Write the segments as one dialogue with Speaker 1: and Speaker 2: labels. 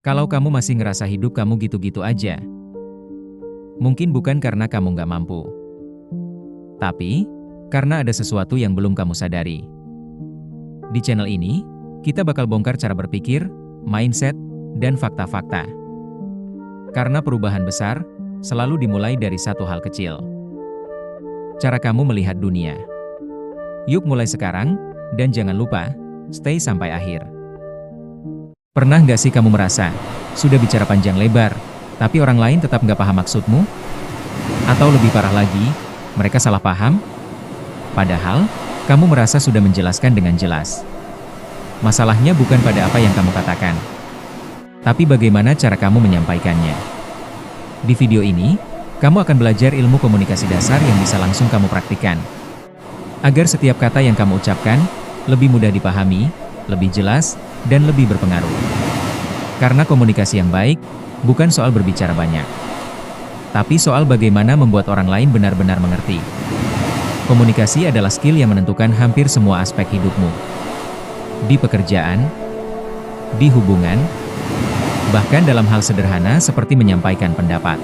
Speaker 1: Kalau kamu masih ngerasa hidup kamu gitu-gitu aja, mungkin bukan karena kamu nggak mampu, tapi karena ada sesuatu yang belum kamu sadari. Di channel ini, kita bakal bongkar cara berpikir, mindset, dan fakta-fakta. Karena perubahan besar selalu dimulai dari satu hal kecil. Cara kamu melihat dunia. Yuk mulai sekarang, dan jangan lupa, stay sampai akhir. Pernah nggak sih kamu merasa, sudah bicara panjang lebar, tapi orang lain tetap nggak paham maksudmu? Atau lebih parah lagi, mereka salah paham? Padahal, kamu merasa sudah menjelaskan dengan jelas. Masalahnya bukan pada apa yang kamu katakan, tapi bagaimana cara kamu menyampaikannya. Di video ini, kamu akan belajar ilmu komunikasi dasar yang bisa langsung kamu praktikkan. Agar setiap kata yang kamu ucapkan, lebih mudah dipahami, lebih jelas, dan lebih berpengaruh. Karena komunikasi yang baik, bukan soal berbicara banyak, tapi soal bagaimana membuat orang lain benar-benar mengerti. Komunikasi adalah skill yang menentukan hampir semua aspek hidupmu. Di pekerjaan, di hubungan, bahkan dalam hal sederhana seperti menyampaikan pendapat.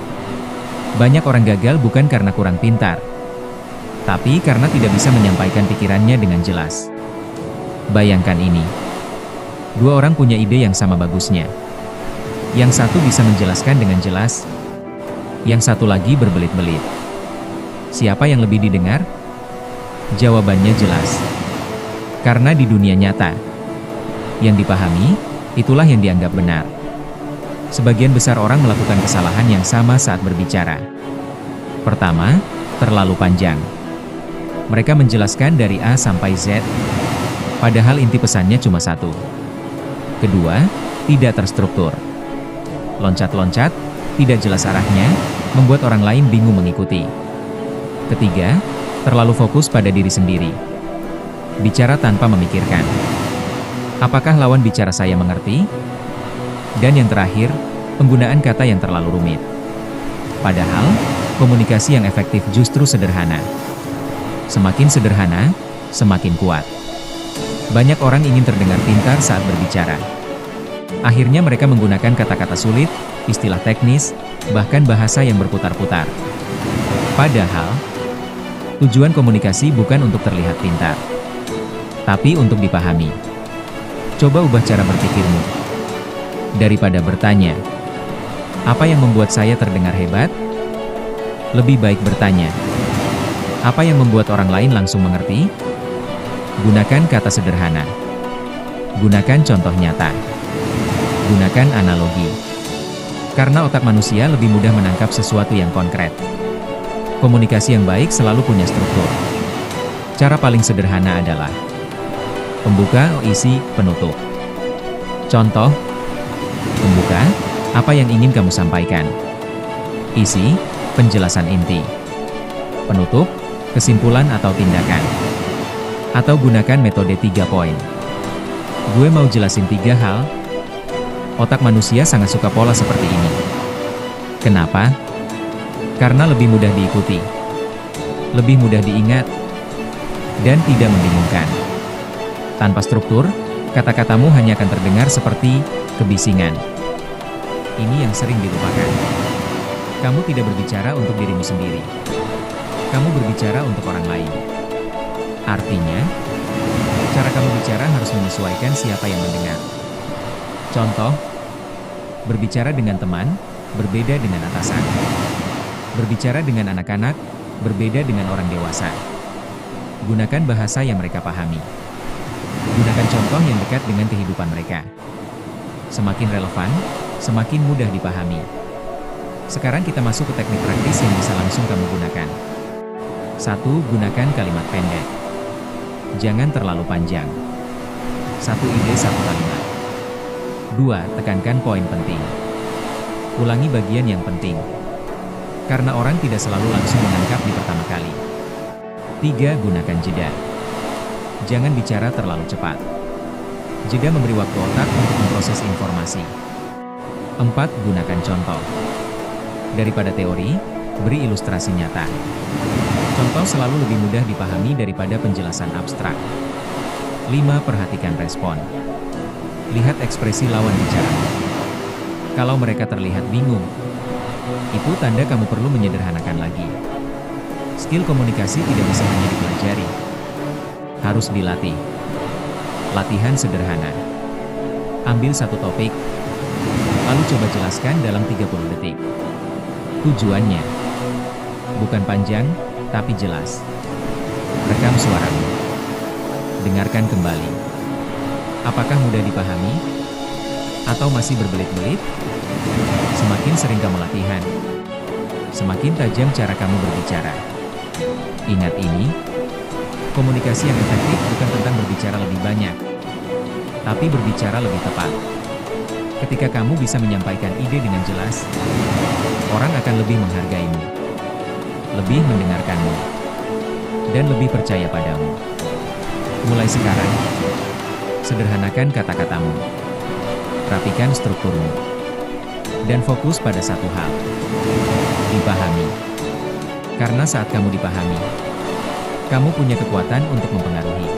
Speaker 1: Banyak orang gagal bukan karena kurang pintar, tapi karena tidak bisa menyampaikan pikirannya dengan jelas. Bayangkan ini. Dua orang punya ide yang sama bagusnya. Yang satu bisa menjelaskan dengan jelas, yang satu lagi berbelit-belit. Siapa yang lebih didengar? Jawabannya jelas. Karena di dunia nyata, yang dipahami, itulah yang dianggap benar. Sebagian besar orang melakukan kesalahan yang sama saat berbicara. Pertama, terlalu panjang. Mereka menjelaskan dari A sampai Z, padahal inti pesannya cuma satu. Kedua, tidak terstruktur. Loncat-loncat, tidak jelas arahnya, membuat orang lain bingung mengikuti. Ketiga, terlalu fokus pada diri sendiri. Bicara tanpa memikirkan, apakah lawan bicara saya mengerti? Dan yang terakhir, penggunaan kata yang terlalu rumit. Padahal, komunikasi yang efektif justru sederhana. Semakin sederhana, semakin kuat. Banyak orang ingin terdengar pintar saat berbicara. Akhirnya mereka menggunakan kata-kata sulit, istilah teknis, bahkan bahasa yang berputar-putar. Padahal, tujuan komunikasi bukan untuk terlihat pintar, tapi untuk dipahami. Coba ubah cara berpikirmu. Daripada bertanya, apa yang membuat saya terdengar hebat? Lebih baik bertanya, apa yang membuat orang lain langsung mengerti? Gunakan kata sederhana. Gunakan contoh nyata. Gunakan analogi. Karena otak manusia lebih mudah menangkap sesuatu yang konkret. Komunikasi yang baik selalu punya struktur. Cara paling sederhana adalah pembuka, isi, penutup. Contoh, pembuka, apa yang ingin kamu sampaikan. Isi, penjelasan inti. Penutup, kesimpulan atau tindakan. Atau gunakan metode 3 poin. Gue mau jelasin 3 hal. Otak manusia sangat suka pola seperti ini. Kenapa? Karena lebih mudah diikuti, lebih mudah diingat, dan tidak membingungkan. Tanpa struktur, kata-katamu hanya akan terdengar seperti kebisingan. Ini yang sering dilupakan. Kamu tidak berbicara untuk dirimu sendiri. Kamu berbicara untuk orang lain. Artinya, cara kamu bicara harus menyesuaikan siapa yang mendengar. Contoh, berbicara dengan teman, berbeda dengan atasan. Berbicara dengan anak-anak, berbeda dengan orang dewasa. Gunakan bahasa yang mereka pahami. Gunakan contoh yang dekat dengan kehidupan mereka. Semakin relevan, semakin mudah dipahami. Sekarang kita masuk ke teknik praktis yang bisa langsung kamu gunakan. 1. Gunakan kalimat pendek. Jangan terlalu panjang. 1 ide 1 kalimat. 2. Tekankan poin penting. Ulangi bagian yang penting. Karena orang tidak selalu langsung menangkap di pertama kali. 3. Gunakan jeda. Jangan bicara terlalu cepat. Jeda memberi waktu otak untuk memproses informasi. 4. Gunakan contoh. Daripada teori, beri ilustrasi nyata. Contoh selalu lebih mudah dipahami daripada penjelasan abstrak. 5. Perhatikan respon. Lihat ekspresi lawan bicara. Kalau mereka terlihat bingung, itu tanda kamu perlu menyederhanakan lagi. Skill komunikasi tidak bisa hanya dipelajari, harus dilatih. Latihan sederhana. Ambil satu topik, lalu coba jelaskan dalam 30 detik. Tujuannya bukan panjang, tapi jelas. Rekam suaramu. Dengarkan kembali. Apakah mudah dipahami? Atau masih berbelit-belit? Semakin sering kamu latihan, semakin tajam cara kamu berbicara. Ingat ini, komunikasi yang efektif bukan tentang berbicara lebih banyak, tapi berbicara lebih tepat. Ketika kamu bisa menyampaikan ide dengan jelas, orang akan lebih menghargaimu, lebih mendengarkanmu, dan lebih percaya padamu. Mulai sekarang, sederhanakan kata-katamu, rapikan strukturmu, dan fokus pada satu hal: dipahami. Karena saat kamu dipahami, kamu punya kekuatan untuk mempengaruhi.